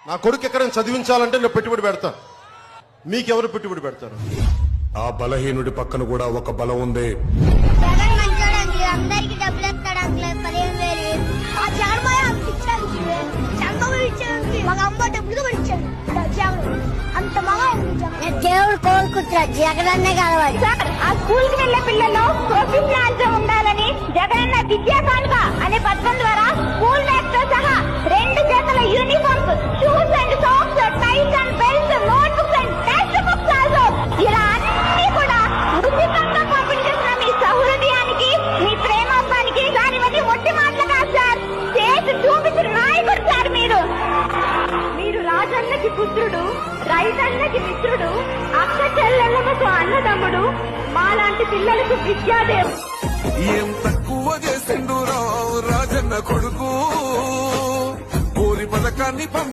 నా కొడుకు ఎక్కడైనా చదివించాలంటే నేను పెట్టుబడి పెడతాను. మీకెవరు పెట్టుబడి పెడతారు? ఆ బలహీనుడి పక్కన కూడా ఒక బలం ఉంది. జగన్ మంచోడండి, అందరికి డబ్బులు ఇస్తాడు. 15,000 ఆ జగన్మాయ ఇచ్చాడు, చంద్రబాబు ఇచ్చాడు, మాకు అమ్మ డబ్బులు కూడా ఇచ్చాడు. అంత మగ దేవుడు కోరుకుంటాడు జగనన్నే కలవాలి. ఆ స్కూల్ కి వెళ్లే పిల్లలు ప్రొఫెషనల్ ఉండాలని జగనన్న విద్యా కానుక అనే పథకం ద్వారా స్కూల్ బ్యాగ్ తో సహా 2 జతల uniforms, shoes and socks, ties and belts, notebooks and textbooks also ఇలా అన్ని కూడా ఉచితంగా పంపిణీ చేసిన మీ సౌహృదయానికి, మీ ప్రేమానికి దానివన్నీ ఒట్టి మాటలు కాదు సార్, చేసి చూపించిన నాయకుడు సార్ మీరు. మీరు రాజన్నకి పుత్రుడు, రైతన్నకి మిత్రుడు, అక్క చెల్లెళ్ళకు అన్నదమ్ముడు, మాలాంటి పిల్లలకు విద్యాదేవుడు. ఏం తక్కువ చేసిండు రాజన్న కొడుకు, కోరి పథకాన్ని